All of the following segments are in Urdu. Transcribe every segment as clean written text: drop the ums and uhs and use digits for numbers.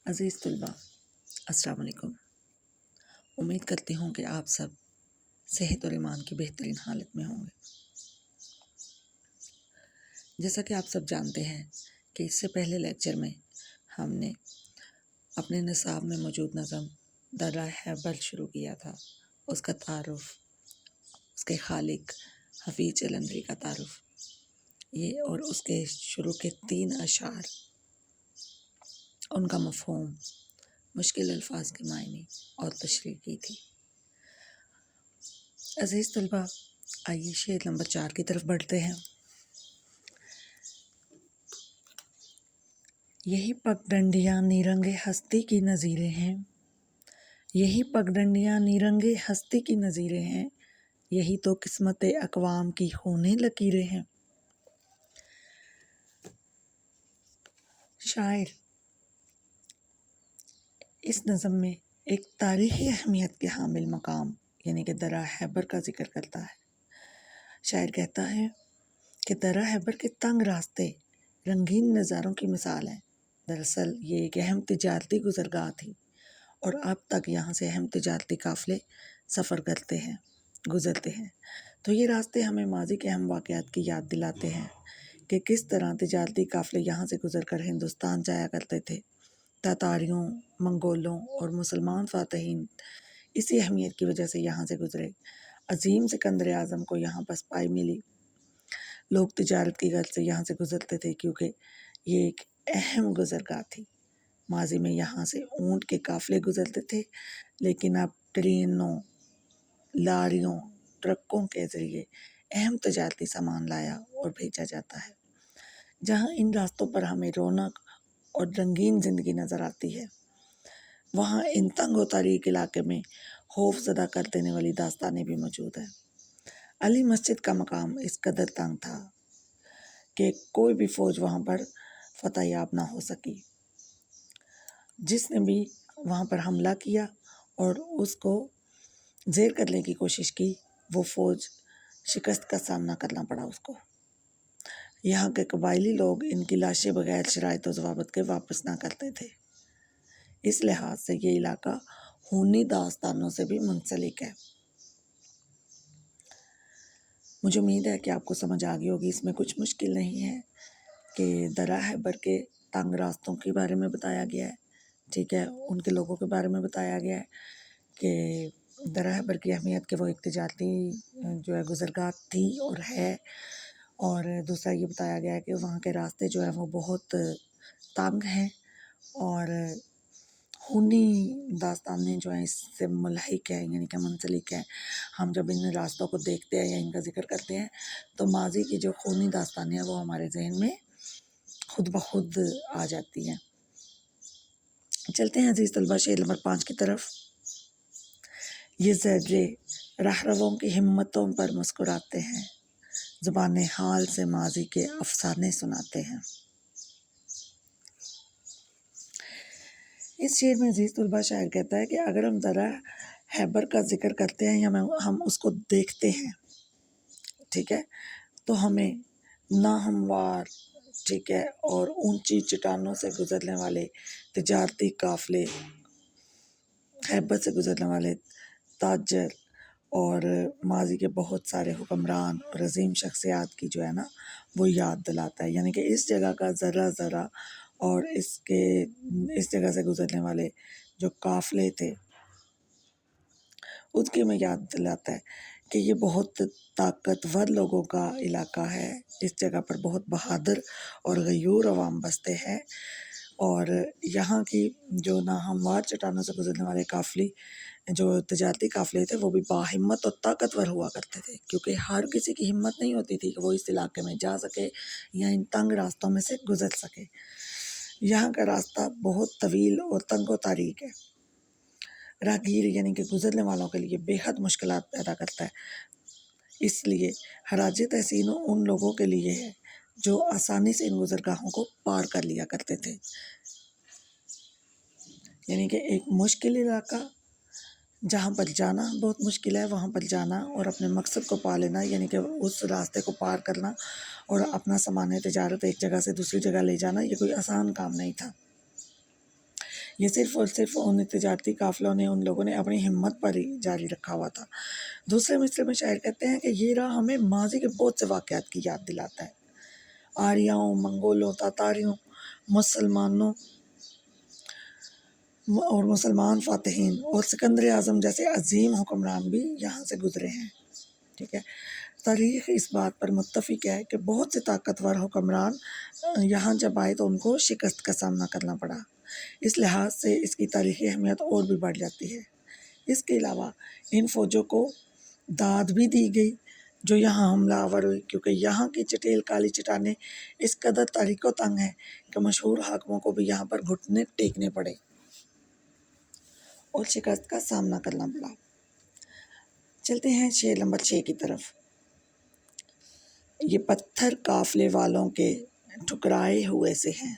عزیز طلباء، السلام علیکم۔ امید کرتی ہوں کہ آپ سب صحت اور ایمان کی بہترین حالت میں ہوں گے۔ جیسا کہ آپ سب جانتے ہیں کہ اس سے پہلے لیکچر میں ہم نے اپنے نصاب میں موجود نظم درہ حیبر شروع کیا تھا، اس کا تعارف، اس کے خالق حفیظ جلندری کا تعارف، یہ اور اس کے شروع کے 3 اشعار، ان کا مفہوم، مشکل الفاظ کے معنی اور تشریح کی تھی۔ عزیز طلباء، آئیے شعر نمبر 4 کی طرف بڑھتے ہیں۔ یہی پگڈنڈیاں نیرنگ ہستی کی نظیریں ہیں، یہی پگڈنڈیاں نیرنگ ہستی کی نظیریں ہیں، یہی تو قسمت اقوام کی خونین لکیریں ہیں۔ شاعر اس نظم میں ایک تاریخی اہمیت کے حامل مقام یعنی کہ درہ حیبر کا ذکر کرتا ہے۔ شاعر کہتا ہے کہ درہ حیبر کے تنگ راستے رنگین نظاروں کی مثال ہیں۔ دراصل یہ ایک اہم تجارتی گزرگاہ تھی اور اب تک یہاں سے اہم تجارتی قافلے سفر کرتے ہیں، گزرتے ہیں۔ تو یہ راستے ہمیں ماضی کے اہم واقعات کی یاد دلاتے ہیں کہ کس طرح تجارتی قافلے یہاں سے گزر کر ہندوستان جایا کرتے تھے۔ تاتاریوں، منگولوں اور مسلمان فاتحین اسی اہمیت کی وجہ سے یہاں سے گزرے۔ عظیم سکندر اعظم کو یہاں پسپائی ملی۔ لوگ تجارت کی غرض سے یہاں سے گزرتے تھے کیونکہ یہ ایک اہم گزرگاہ تھی۔ ماضی میں یہاں سے اونٹ کے قافلے گزرتے تھے، لیکن اب ٹرینوں، لاریوں، ٹرکوں کے ذریعے اہم تجارتی سامان لایا اور بھیجا جاتا ہے۔ جہاں ان راستوں پر ہمیں رونق اور رنگین زندگی نظر آتی ہے، وہاں ان تنگ و تاریک علاقے میں خوف زدہ کر دینے والی داستانیں بھی موجود ہیں۔ علی مسجد کا مقام اس قدر تنگ تھا کہ کوئی بھی فوج وہاں پر فتح یاب نہ ہو سکی۔ جس نے بھی وہاں پر حملہ کیا اور اس کو زیر کرنے کی کوشش کی، وہ فوج شکست کا سامنا کرنا پڑا اس کو۔ یہاں کے قبائلی لوگ ان کی لاشیں بغیر شرائط و ضوابط کے واپس نہ کرتے تھے۔ اس لحاظ سے یہ علاقہ خونی داستانوں سے بھی منسلک ہے۔ مجھے امید ہے کہ آپ کو سمجھ آ گئی ہوگی، اس میں کچھ مشکل نہیں ہے کہ درہ حیبر کے تنگ راستوں کے بارے میں بتایا گیا ہے، ٹھیک ہے، ان کے لوگوں کے بارے میں بتایا گیا ہے کہ درہ حیبر کی اہمیت کہ وہ ایک تجارتی جو ہے گزرگاہ تھی اور ہے، اور دوسرا یہ بتایا گیا ہے کہ وہاں کے راستے جو ہیں وہ بہت تنگ ہیں اور خونی داستانیں جو ہیں اس سے ملحق ہیں یعنی کہ منسلک ہیں۔ ہم جب ان راستوں کو دیکھتے ہیں یا ان کا ذکر کرتے ہیں تو ماضی کی جو خونی داستانیں ہیں وہ ہمارے ذہن میں خود بخود آ جاتی ہیں۔ چلتے ہیں عزیز طلبہ شعر نمبر 5 کی طرف۔ یہ زرے رہرووں کی ہمتوں پر مسکراتے ہیں، زبان حال سے ماضی کے افسانے سناتے ہیں۔ اس شعر میں عزیز طلبہ شاعر کہتا ہے کہ اگر ہم درہ حیبر کا ذکر کرتے ہیں یا ہم اس کو دیکھتے ہیں، ٹھیک ہے، تو ہمیں ناہموار، ٹھیک ہے، اور اونچی چٹانوں سے گزرنے والے تجارتی قافلے، حیبر سے گزرنے والے تاجر اور ماضی کے بہت سارے حکمران اور عظیم شخصیات کی جو ہے نا وہ یاد دلاتا ہے۔ یعنی کہ اس جگہ کا ذرہ ذرہ اور اس جگہ سے گزرنے والے جو قافلے تھے اس کی ہمیں یاد دلاتا ہے کہ یہ بہت طاقتور لوگوں کا علاقہ ہے۔ اس جگہ پر بہت بہادر اور غیور عوام بستے ہیں اور یہاں کی جو ناہموار چٹانوں سے گزرنے والے قافلے، جو تجارتی قافلے تھے، وہ بھی باہمت اور طاقتور ہوا کرتے تھے کیونکہ ہر کسی کی ہمت نہیں ہوتی تھی کہ وہ اس علاقے میں جا سکے یا ان تنگ راستوں میں سے گزر سکے۔ یہاں کا راستہ بہت طویل اور تنگ و تاریک ہے، راہگیر یعنی کہ گزرنے والوں کے لیے بے حد مشکلات پیدا کرتا ہے۔ اس لیے حراج تحسین ان لوگوں کے لیے ہے جو آسانی سے ان گزرگاہوں کو پار کر لیا کرتے تھے۔ یعنی کہ ایک مشکل علاقہ جہاں پر جانا بہت مشکل ہے، وہاں پر جانا اور اپنے مقصد کو پا لینا یعنی کہ اس راستے کو پار کرنا اور اپنا سامان تجارت ایک جگہ سے دوسری جگہ لے جانا، یہ کوئی آسان کام نہیں تھا۔ یہ صرف اور صرف ان تجارتی قافلوں نے، ان لوگوں نے اپنی ہمت پر ہی جاری رکھا ہوا تھا۔ دوسرے مصرے میں شاعر کہتے ہیں کہ یہ راہ ہمیں ماضی کے بہت سے واقعات کی یاد دلاتا ہے، آریاؤں، منگولوں، تاتاریوں، مسلمانوں اور مسلمان فاتحین اور سکندر اعظم جیسے عظیم حکمران بھی یہاں سے گزرے ہیں، ٹھیک ہے۔ تاریخ اس بات پر متفق ہے کہ بہت سے طاقتور حکمران یہاں جب آئے تو ان کو شکست کا سامنا کرنا پڑا، اس لحاظ سے اس کی تاریخی اہمیت اور بھی بڑھ جاتی ہے۔ اس کے علاوہ ان فوجوں کو داد بھی دی گئی جو یہاں حملہ آور ہوئی، کیونکہ یہاں کی چٹیل کالی چٹانیں اس قدر تاریک و تنگ ہیں کہ مشہور حاکموں کو بھی یہاں پر گھٹنے ٹیکنے پڑے اور شکست کا سامنا کرنا پڑا۔ چلتے ہیں شعر نمبر 6 کی طرف۔ یہ پتھر قافلے والوں کے ٹھکرائے ہوئے سے ہیں،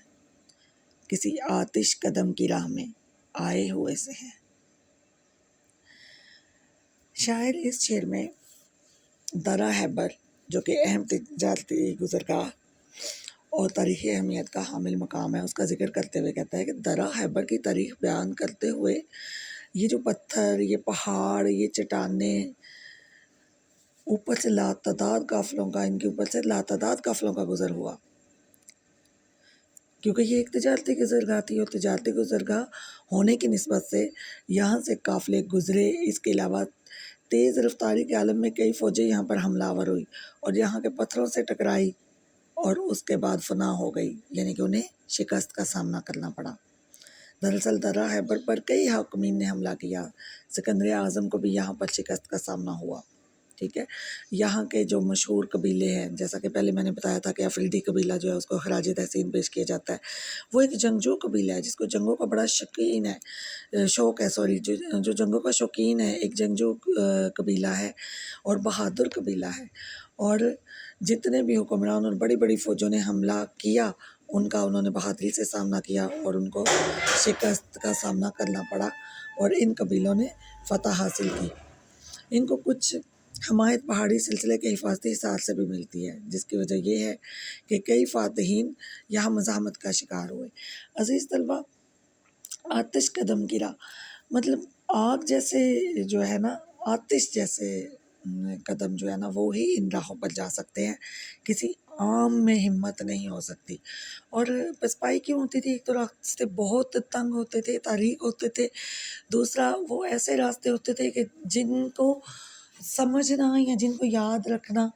کسی آتش قدم کی راہ میں آئے ہوئے سے ہیں۔ شاعر اس شعر میں درہ خیبر جو کہ اہم تجارتی گزرگاہ اور تاریخی اہمیت کا حامل مقام ہے، اس کا ذکر کرتے ہوئے کہتا ہے کہ درہ خیبر کی تاریخ بیان کرتے ہوئے یہ جو پتھر، یہ پہاڑ، یہ چٹانیں، اوپر سے لاتعداد قافلوں کا، ان کے اوپر سے لاتعداد قافلوں کا گزر ہوا، کیونکہ یہ ایک تجارتی گزرگاہ تھی، اور تجارتی گزرگاہ ہونے کی نسبت سے یہاں سے قافلے گزرے۔ اس کے علاوہ تیز رفتاری کے عالم میں کئی فوجیں یہاں پر حملہ آور ہوئی اور یہاں کے پتھروں سے ٹکرائی اور اس کے بعد فنا ہو گئی، یعنی کہ انہیں شکست کا سامنا کرنا پڑا۔ دراصل درہ خیبر پر کئی حاکمین نے حملہ کیا، سکندر اعظم کو بھی یہاں پر شکست کا سامنا ہوا، ٹھیک ہے۔ یہاں کے جو مشہور قبیلے ہیں، جیسا کہ پہلے میں نے بتایا تھا کہ افریدی قبیلہ جو ہے اس کو خراج تحسین پیش کیا جاتا ہے، وہ ایک جنگجو قبیلہ ہے جس کو جنگوں کا بڑا شوقین ہے، جو جنگوں کا شوقین ہے، ایک جنگجو قبیلہ ہے اور بہادر قبیلہ ہے، اور جتنے بھی حکمران اور بڑی بڑی فوجوں نے حملہ کیا ان کا انہوں نے بہادری سے سامنا کیا اور ان کو شکست کا سامنا کرنا پڑا اور ان قبیلوں نے فتح حاصل کی۔ ان کو کچھ حمایت پہاڑی سلسلے کے حفاظتی حصار سے بھی ملتی ہے، جس کی وجہ یہ ہے کہ کئی فاتحین یہاں مزاحمت کا شکار ہوئے۔ عزیز طلبہ، آتش قدم کی راہ مطلب آگ جیسے جو ہے نا، آتش جیسے قدم جو ہے نا وہ ہی ان راہوں پر جا سکتے ہیں، کسی عام میں ہمت نہیں ہو سکتی۔ اور پسپائی کیوں ہوتی تھی؟ ایک تو راستے بہت تنگ ہوتے تھے، تاریک ہوتے تھے، دوسرا وہ ایسے راستے ہوتے تھے کہ جن کو سمجھنا یا جن کو یاد رکھنا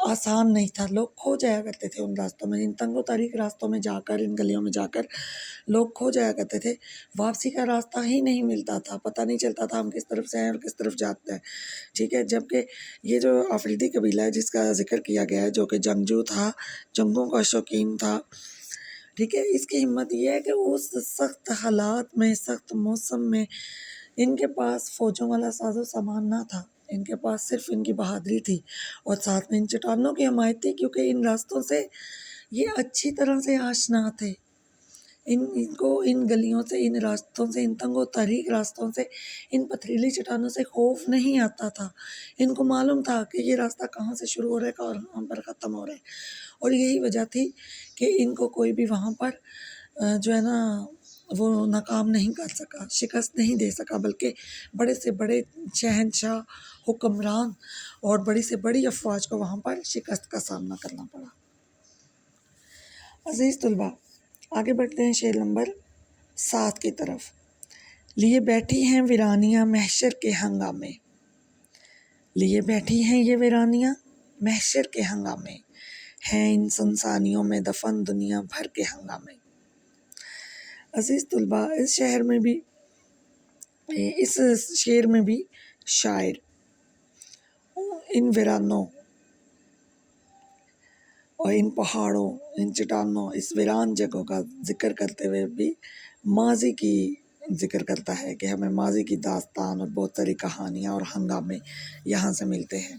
آسان نہیں تھا، لوگ کھو جایا کرتے تھے ان راستوں میں، ان تنگ و تاریک راستوں میں جا کر، ان گلیوں میں جا کر لوگ کھو جایا کرتے تھے، واپسی کا راستہ ہی نہیں ملتا تھا، پتہ نہیں چلتا تھا ہم کس طرف سے ہیں اور کس طرف جاتے ہیں، ٹھیک ہے۔ جبکہ یہ جو افریدی قبیلہ ہے جس کا ذکر کیا گیا ہے، جو کہ جنگجو تھا، جنگوں کا شوقین تھا، ٹھیک ہے، اس کی ہمت یہ ہے کہ اس سخت حالات میں، سخت موسم میں ان کے پاس فوجوں والا ساز و سامان نہ تھا، ان کے پاس صرف ان کی بہادری تھی اور ساتھ میں ان چٹانوں کی حمایت تھی، کیونکہ ان راستوں سے یہ اچھی طرح سے آشنا تھے، ان کو ان گلیوں سے، ان راستوں سے، ان تنگ و تاریک راستوں سے، ان پتھریلی چٹانوں سے خوف نہیں آتا تھا، ان کو معلوم تھا کہ یہ راستہ کہاں سے شروع ہو رہا ہے اور کہاں پر ختم ہو رہا ہے، اور یہی وجہ تھی کہ ان کو کوئی بھی وہاں پر جو ہے نا وہ ناکام نہیں کر سکا، شکست نہیں دے سکا، بلکہ بڑے سے بڑے شہنشاہ، حکمران اور بڑی سے بڑی افواج کو وہاں پر شکست کا سامنا کرنا پڑا۔ عزیز طلبہ، آگے بڑھتے ہیں شعر نمبر 7 کی طرف۔ لیے بیٹھی ہیں ویرانیاں محشر کے ہنگامے، لیے بیٹھی ہیں یہ ویرانیاں محشر کے ہنگامے، ہیں ان سنسانیوں میں دفن دنیا بھر کے ہنگامے۔ عزیز طلبہ، اس شعر میں بھی شاعر ان ویرانوں اور ان پہاڑوں، ان چٹانوں، اس ویران جگہوں کا ذکر کرتے ہوئے بھی ماضی کی ذکر کرتا ہے کہ ہمیں ماضی کی داستان اور بہت ساری کہانیاں اور ہنگامے یہاں سے ملتے ہیں۔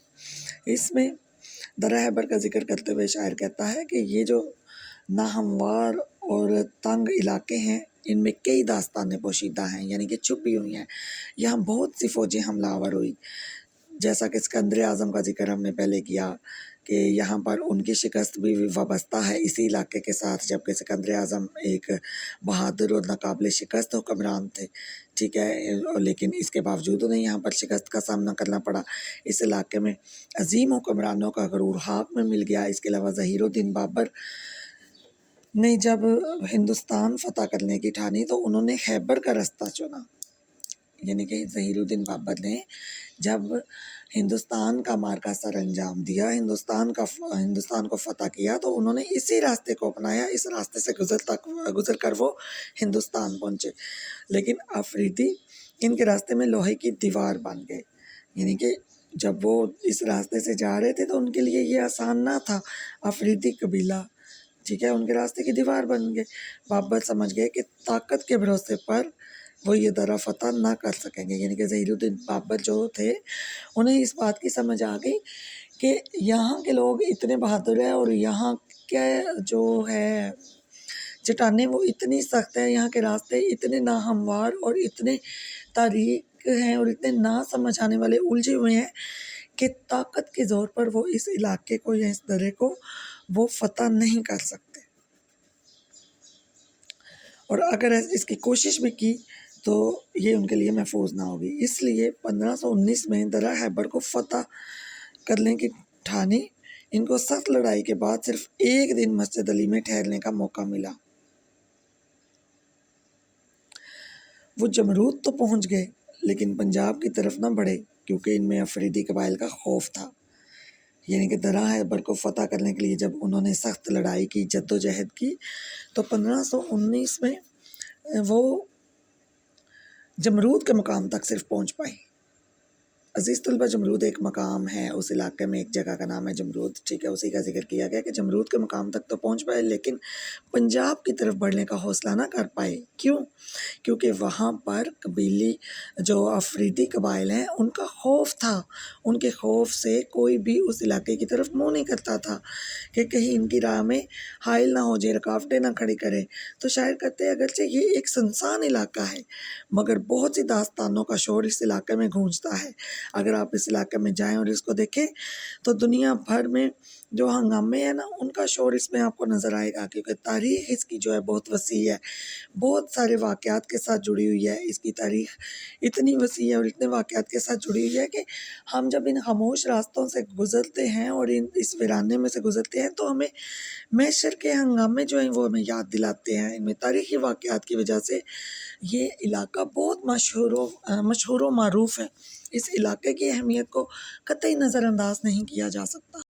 اس میں درہ خیبر کا ذکر کرتے ہوئے شاعر کہتا ہے کہ یہ جو ناہموار اور تنگ علاقے ہیں، ان میں کئی داستانیں پوشیدہ ہیں، یعنی کہ چھپی ہوئی ہیں، یہاں بہت سی فوجیں حملہ آور ہوئی، جیسا کہ سکندر اعظم کا ذکر ہم نے پہلے کیا، کہ یہاں پر ان کی شکست بھی وابستہ ہے اسی علاقے کے ساتھ، جبکہ سکندر اعظم ایک بہادر اور ناقابل شکست حکمران تھے، ٹھیک ہے، لیکن اس کے باوجود انہیں یہاں پر شکست کا سامنا کرنا پڑا۔ اس علاقے میں عظیم حکمرانوں کا غرور ہاتھ میں مل گیا۔ اس کے علاوہ ظہیر الدین بابر نے جب ہندوستان فتح کرنے کی ٹھانی تو انہوں نے خیبر کا رستہ چنا، یعنی کہ ظہیر الدین بابر نے جب ہندوستان کا معرکہ سر انجام دیا، ہندوستان کو فتح کیا، تو انہوں نے اسی راستے کو اپنایا، اس راستے سے گزر کر وہ ہندوستان پہنچے، لیکن آفریدی ان کے راستے میں لوہے کی دیوار بن گئے، یعنی کہ جب وہ اس راستے سے جا رہے تھے تو ان کے لیے یہ آسان نہ تھا، آفریدی قبیلہ، ٹھیک ہے، ان کے راستے کی دیوار بن گئے۔ بابر سمجھ گئے کہ طاقت کے بھروسے پر وہ یہ درہ فتح نہ کر سکیں گے، یعنی کہ ظہیر الدین بابر جو تھے انہیں اس بات کی سمجھ آ گئی کہ یہاں کے لوگ اتنے بہادر ہیں اور یہاں کے جو ہے چٹانیں وہ اتنی سخت ہیں، یہاں کے راستے اتنے ناہموار اور اتنے تاریک ہیں اور اتنے نہ سمجھ آنے والے الجھے ہوئے ہیں کہ طاقت کے زور پر وہ اس علاقے کو یا اس درے کو وہ فتح نہیں کر سکتے، اور اگر اس کی کوشش بھی کی تو یہ ان کے لیے محفوظ نہ ہوگی۔ اس لیے 1519 میں درہ خیبر کو فتح کرنے کی ٹھانی۔ ان کو سخت لڑائی کے بعد صرف ایک دن مسجد علی میں ٹھہرنے کا موقع ملا۔ وہ جمرود تو پہنچ گئے لیکن پنجاب کی طرف نہ بڑھے، کیونکہ ان میں افریدی قبائل کا خوف تھا، یعنی کہ درہ خیبر کو فتح کرنے کے لیے جب انہوں نے سخت لڑائی کی، جد و جہد کی، تو 1519 میں وہ جمرود کے مقام تک صرف پہنچ پائے۔ عزیز طلبہ، جمرود ایک مقام ہے، اس علاقے میں ایک جگہ کا نام ہے جمرود، ٹھیک ہے، اسی کا ذکر کیا گیا کہ جمرود کے مقام تک تو پہنچ پائے لیکن پنجاب کی طرف بڑھنے کا حوصلہ نہ کر پائے۔ کیوں؟ کیونکہ وہاں پر قبیلی جو افریدی قبائل ہیں ان کا خوف تھا، ان کے خوف سے کوئی بھی اس علاقے کی طرف منہ نہیں کرتا تھا کہ کہیں ان کی راہ میں حائل نہ ہو جائے، رکاوٹیں نہ کھڑی کرے۔ تو شاعر کہتے ہیں اگرچہ یہ ایک سنسان علاقہ ہے مگر بہت سی داستانوں کا شور اس علاقے میں گونجتا ہے۔ اگر آپ اس علاقے میں جائیں اور اس کو دیکھیں تو دنیا بھر میں جو ہنگامے ہیں نا ان کا شور اس میں آپ کو نظر آئے گا، کیونکہ تاریخ اس کی جو ہے بہت وسیع ہے، بہت سارے واقعات کے ساتھ جڑی ہوئی ہے۔ اس کی تاریخ اتنی وسیع ہے اور اتنے واقعات کے ساتھ جڑی ہوئی ہے کہ ہم جب ان خاموش راستوں سے گزرتے ہیں اور اس ویرانے میں سے گزرتے ہیں تو ہمیں محشر کے ہنگامے جو ہیں وہ ہمیں یاد دلاتے ہیں۔ ان میں تاریخی واقعات کی وجہ سے یہ علاقہ بہت مشہور و معروف ہے۔ اس علاقے کی اہمیت کو قطعی نظر انداز نہیں کیا جا سکتا۔